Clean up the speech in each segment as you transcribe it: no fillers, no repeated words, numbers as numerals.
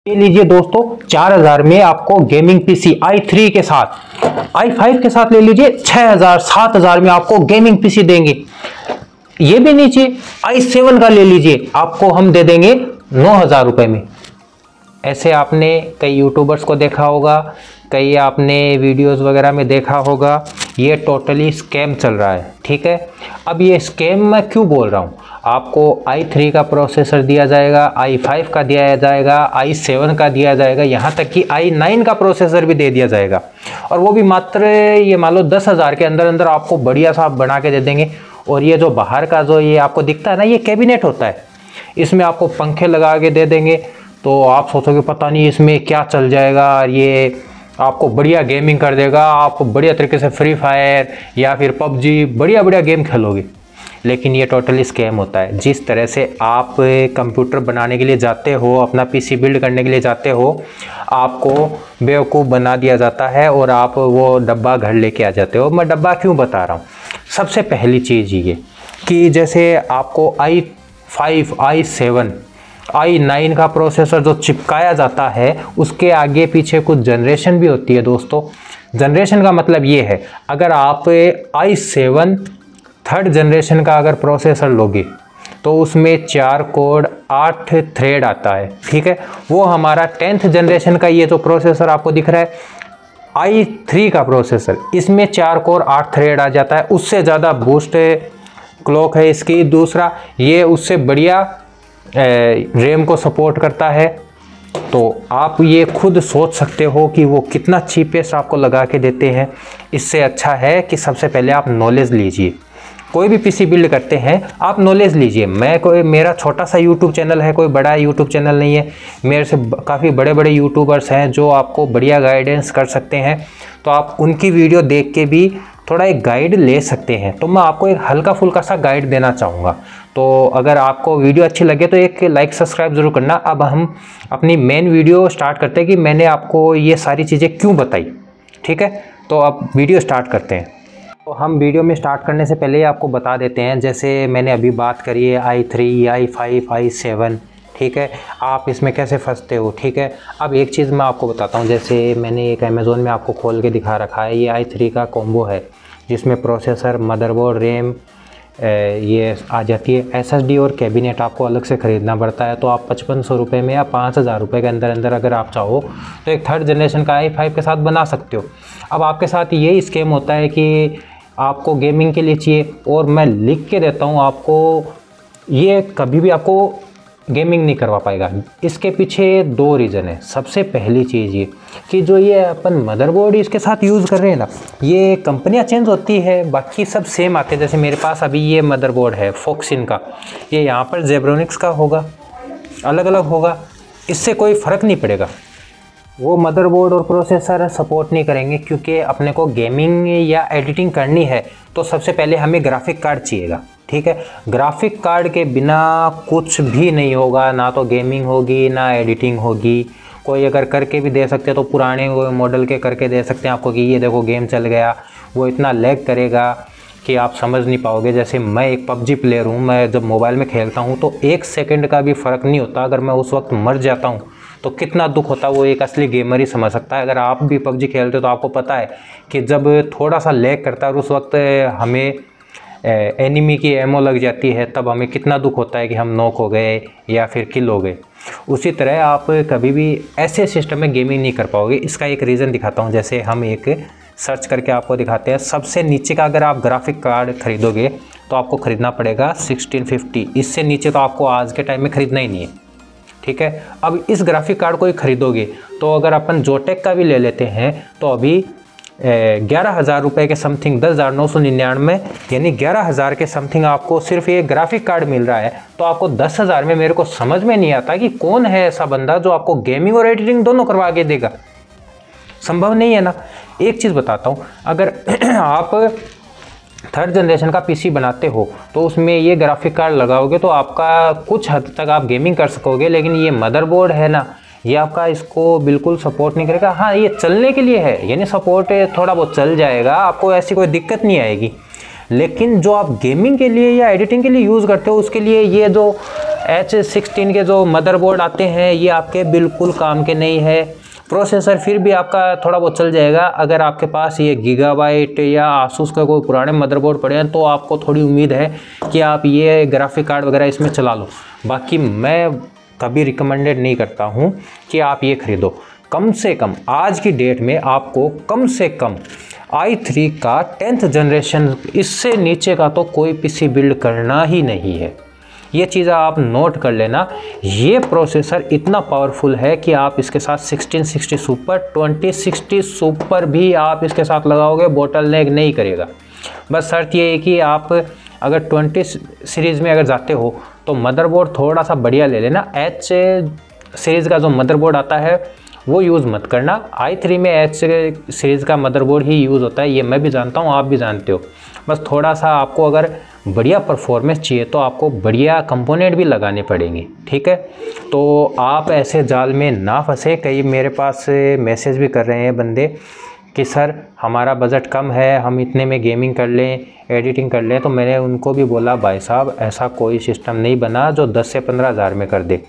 ये लीजिए दोस्तों, 4000 में आपको गेमिंग पीसी i3 के साथ, i5 के साथ ले लीजिए 6000 7000 में आपको गेमिंग पीसी देंगे। ये भी नीचे i7 का ले लीजिए, आपको हम दे देंगे 9000 रुपए में। ऐसे आपने कई यूट्यूबर्स को देखा होगा, कई आपने वीडियोस वगैरह में देखा होगा। ये टोटली स्कैम चल रहा है, ठीक है। अब ये स्कैम मैं क्यों बोल रहा हूँ, आपको i3 का प्रोसेसर दिया जाएगा, i5 का दिया जाएगा, i7 का दिया जाएगा, यहाँ तक कि i9 का प्रोसेसर भी दे दिया जाएगा। और वो भी मात्र ये मान लो 10,000 के अंदर अंदर आपको बढ़िया सा बना के दे देंगे। और ये जो बाहर का जो ये आपको दिखता है ना, ये कैबिनेट होता है, इसमें आपको पंखे लगा के दे देंगे। तो आप सोचोगे पता नहीं इसमें क्या चल जाएगा, ये आपको बढ़िया गेमिंग कर देगा, आप बढ़िया तरीके से फ्री फायर या फिर पबजी बढ़िया बढ़िया गेम खेलोगे। लेकिन ये टोटली स्कैम होता है। जिस तरह से आप कंप्यूटर बनाने के लिए जाते हो, अपना पीसी बिल्ड करने के लिए जाते हो, आपको बेवकूफ़ बना दिया जाता है और आप वो डब्बा घर लेके आ जाते हो। मैं डब्बा क्यों बता रहा हूँ, सबसे पहली चीज़ ये कि जैसे आपको i5, i7, i9 का प्रोसेसर जो चिपकाया जाता है, उसके आगे पीछे कुछ जनरेशन भी होती है दोस्तों। जनरेशन का मतलब ये है, अगर आप i7 थर्ड जनरेशन का अगर प्रोसेसर लोगे तो उसमें 4 कोर 8 थ्रेड आता है, ठीक है। वो हमारा 10th जनरेशन का ये जो प्रोसेसर आपको दिख रहा है i3 का प्रोसेसर, इसमें 4 कोर 8 थ्रेड आ जाता है। उससे ज़्यादा बूस्ट क्लॉक है इसकी। दूसरा, ये उससे बढ़िया रैम को सपोर्ट करता है। तो आप ये खुद सोच सकते हो कि वो कितना चीपेस्ट आपको लगा के देते हैं। इससे अच्छा है कि सबसे पहले आप नॉलेज लीजिए। कोई भी पीसी बिल्ड करते हैं आप नॉलेज लीजिए। मेरा छोटा सा यूट्यूब चैनल है, कोई बड़ा यूट्यूब चैनल नहीं है। मेरे से काफ़ी बड़े बड़े यूट्यूबर्स हैं जो आपको बढ़िया गाइडेंस कर सकते हैं। तो आप उनकी वीडियो देख के भी थोड़ा एक गाइड ले सकते हैं। तो मैं आपको एक हल्का फुल्का सा गाइड देना चाहूँगा। तो अगर आपको वीडियो अच्छी लगे तो एक लाइक सब्सक्राइब ज़रूर करना। अब हम अपनी मेन वीडियो स्टार्ट करते हैं कि मैंने आपको ये सारी चीज़ें क्यों बताई, ठीक है। तो अब वीडियो स्टार्ट करते हैं। तो हम वीडियो में स्टार्ट करने से पहले आपको बता देते हैं, जैसे मैंने अभी बात करी है i3, i5, i7, ठीक है। आप इसमें कैसे फंसते हो, ठीक है। अब एक चीज़ मैं आपको बताता हूँ, जैसे मैंने एक अमेज़ोन में आपको खोल के दिखा रखा है। ये i3 का कॉम्बो है जिसमें प्रोसेसर, मदरबोर्ड, रैम ये आ जाती है। SSD और कैबिनेट आपको अलग से ख़रीदना पड़ता है। तो आप 5500 रुपये में या 5000 रुपये के अंदर अंदर अगर आप चाहो तो एक थर्ड जनरेशन का i5 के साथ बना सकते हो। अब आपके साथ ये स्कैम होता है कि आपको गेमिंग के लिए चाहिए, और मैं लिख के देता हूँ आपको, ये कभी भी आपको गेमिंग नहीं करवा पाएगा। इसके पीछे 2 रीज़न है। सबसे पहली चीज़ ये कि जो ये अपन मदरबोर्ड इसके साथ यूज़ कर रहे हैं ना, ये कंपनियां चेंज होती है, बाकी सब सेम आते हैं। जैसे मेरे पास अभी ये मदरबोर्ड है फोक्सिन का, ये यहाँ पर जेब्रोनिक्स का होगा, अलग अलग होगा, इससे कोई फ़र्क नहीं पड़ेगा। वो मदरबोर्ड और प्रोसेसर सपोर्ट नहीं करेंगे, क्योंकि अपने को गेमिंग या एडिटिंग करनी है तो सबसे पहले हमें ग्राफिक कार्ड चाहिएगा, ठीक है। ग्राफिक कार्ड के बिना कुछ भी नहीं होगा, ना तो गेमिंग होगी ना एडिटिंग होगी। कोई अगर करके भी दे सकते हैं तो पुराने मॉडल के करके दे सकते हैं आपको कि ये देखो गेम चल गया। वो इतना लैग करेगा कि आप समझ नहीं पाओगे। जैसे मैं एक पबजी प्लेयर हूँ, मैं जब मोबाइल में खेलता हूँ तो 1 सेकंड का भी फ़र्क नहीं होता। अगर मैं उस वक्त मर जाता हूँ तो कितना दुख होता है, वो एक असली गेमर ही समझ सकता है। अगर आप भी पबजी खेलते हो तो आपको पता है कि जब थोड़ा सा लैग करता है और उस वक्त हमें एनिमी की एमो लग जाती है, तब हमें कितना दुख होता है कि हम नॉक हो गए या फिर किल हो गए। उसी तरह आप कभी भी ऐसे सिस्टम में गेमिंग नहीं कर पाओगे। इसका एक रीज़न दिखाता हूँ। जैसे हम एक सर्च करके आपको दिखाते हैं। सबसे नीचे का अगर आप ग्राफिक कार्ड खरीदोगे तो आपको ख़रीदना पड़ेगा 1650। इससे नीचे तो आपको आज के टाइम में ख़रीदना ही नहीं है, ठीक है। अब इस ग्राफिक कार्ड को ही खरीदोगे तो अगर अपन जोटेक का भी ले लेते हैं तो अभी 11,000 रुपये के समथिंग, 10,999, यानी 11,000 के समथिंग आपको सिर्फ ये ग्राफिक कार्ड मिल रहा है। तो आपको 10,000 में, मेरे को समझ में नहीं आता कि कौन है ऐसा बंदा जो आपको गेमिंग और एडिटिंग दोनों करवा के देगा। संभव नहीं है ना। एक चीज़ बताता हूँ, अगर आप थर्ड जनरेशन का पीसी बनाते हो तो उसमें ये ग्राफिक कार्ड लगाओगे तो आपका कुछ हद तक आप गेमिंग कर सकोगे। लेकिन ये मदरबोर्ड है ना, ये आपका इसको बिल्कुल सपोर्ट नहीं करेगा। हाँ, ये चलने के लिए है, यानी सपोर्ट थोड़ा बहुत चल जाएगा, आपको ऐसी कोई दिक्कत नहीं आएगी। लेकिन जो आप गेमिंग के लिए या एडिटिंग के लिए यूज़ करते हो उसके लिए ये जो H16 के जो मदरबोर्ड आते हैं ये आपके बिल्कुल काम के नहीं है। प्रोसेसर फिर भी आपका थोड़ा बहुत चल जाएगा। अगर आपके पास ये गीगाबाइट या आसूस का कोई पुराने मदरबोर्ड पड़े हैं तो आपको थोड़ी उम्मीद है कि आप ये ग्राफिक कार्ड वगैरह इसमें चला लो। बाकी मैं कभी रिकमेंडेड नहीं करता हूँ कि आप ये ख़रीदो। कम से कम आज की डेट में आपको कम से कम i3 का 10th जनरेशन, इससे नीचे का तो कोई पीसी बिल्ड करना ही नहीं है। ये चीज़ आप नोट कर लेना। ये प्रोसेसर इतना पावरफुल है कि आप इसके साथ 1660 सुपर, 2060 सुपर भी आप इसके साथ लगाओगे, बोटल नेक नहीं करेगा। बस शर्त ये है कि आप अगर 20 सीरीज़ में अगर जाते हो तो मदरबोर्ड थोड़ा सा बढ़िया ले लेना। H सीरीज़ का जो मदरबोर्ड आता है वो यूज़ मत करना। i3 में H सीरीज़ का मदरबोर्ड ही यूज़ होता है, ये मैं भी जानता हूँ, आप भी जानते हो। बस थोड़ा सा आपको अगर बढ़िया परफॉर्मेंस चाहिए तो आपको बढ़िया कंपोनेंट भी लगाने पड़ेंगे, ठीक है। तो आप ऐसे जाल में ना फंसे। कई मेरे पास मैसेज भी कर रहे हैं बंदे कि सर हमारा बजट कम है, हम इतने में गेमिंग कर लें, एडिटिंग कर लें। तो मैंने उनको भी बोला भाई साहब ऐसा कोई सिस्टम नहीं बना जो 10 से 15 हज़ार में कर दे।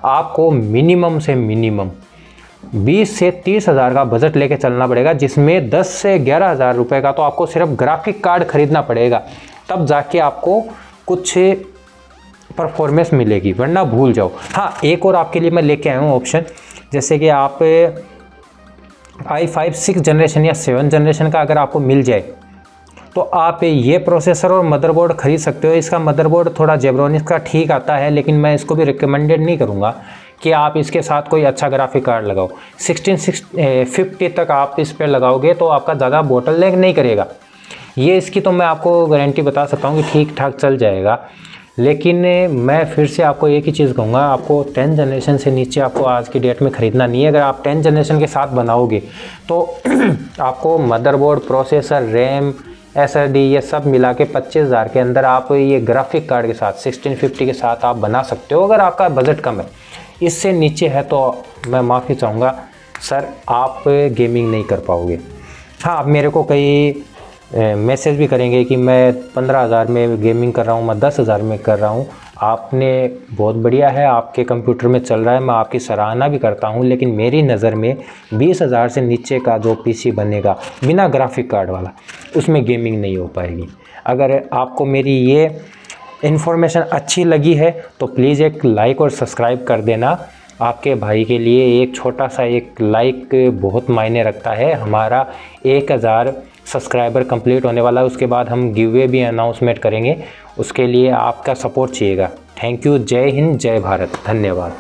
आपको मिनिमम से मिनिमम 20 से 30 हज़ार का बजट लेके चलना पड़ेगा, जिसमें 10 से 11 हज़ार रुपये का तो आपको सिर्फ ग्राफिक कार्ड ख़रीदना पड़ेगा, तब जाके आपको कुछ परफॉर्मेंस मिलेगी, वरना भूल जाओ। हाँ, एक और आपके लिए मैं लेके आया हूँ ऑप्शन, जैसे कि आप i5 6 जनरेशन या 7 जनरेशन का अगर आपको मिल जाए तो आप ये प्रोसेसर और मदरबोर्ड ख़रीद सकते हो। इसका मदरबोर्ड थोड़ा जेब्रोनिक्स का ठीक आता है, लेकिन मैं इसको भी रिकमेंडेड नहीं करूँगा कि आप इसके साथ कोई अच्छा ग्राफिक कार्ड लगाओ। 1650 तक आप इस पर लगाओगे तो आपका ज़्यादा बोटल नेक नहीं करेगा। ये इसकी तो मैं आपको गारंटी बता सकता हूँ कि ठीक ठाक चल जाएगा। लेकिन मैं फिर से आपको एक ही चीज़ कहूँगा, आपको 10 जनरेशन से नीचे आपको आज की डेट में ख़रीदना नहीं है। अगर आप 10 जनरेशन के साथ बनाओगे तो आपको मदरबोर्ड, प्रोसेसर, रैम, SSD ये सब मिला के 25 हज़ार के अंदर आप ये ग्राफिक कार्ड के साथ 1650 के साथ आप बना सकते हो, अगर आपका बजट कम है। इससे नीचे है तो मैं माफ़ी चाहूँगा सर, आप गेमिंग नहीं कर पाओगे। हाँ, आप मेरे को कई मैसेज भी करेंगे कि मैं 15 हज़ार में गेमिंग कर रहा हूँ, मैं 10 हज़ार में कर रहा हूँ। आपने बहुत बढ़िया है, आपके कंप्यूटर में चल रहा है, मैं आपकी सराहना भी करता हूँ। लेकिन मेरी नज़र में 20 हज़ार से नीचे का जो पीसी बनेगा बिना ग्राफिक कार्ड वाला, उसमें गेमिंग नहीं हो पाएगी। अगर आपको मेरी ये इन्फॉर्मेशन अच्छी लगी है तो प्लीज़ एक लाइक और सब्सक्राइब कर देना। आपके भाई के लिए एक छोटा सा एक लाइक बहुत मायने रखता है। हमारा 1000 सब्सक्राइबर कंप्लीट होने वाला है, उसके बाद हम गिवअवे भी अनाउंसमेंट करेंगे। उसके लिए आपका सपोर्ट चाहिएगा। Thank you. जय हिंद, जय भारत, धन्यवाद।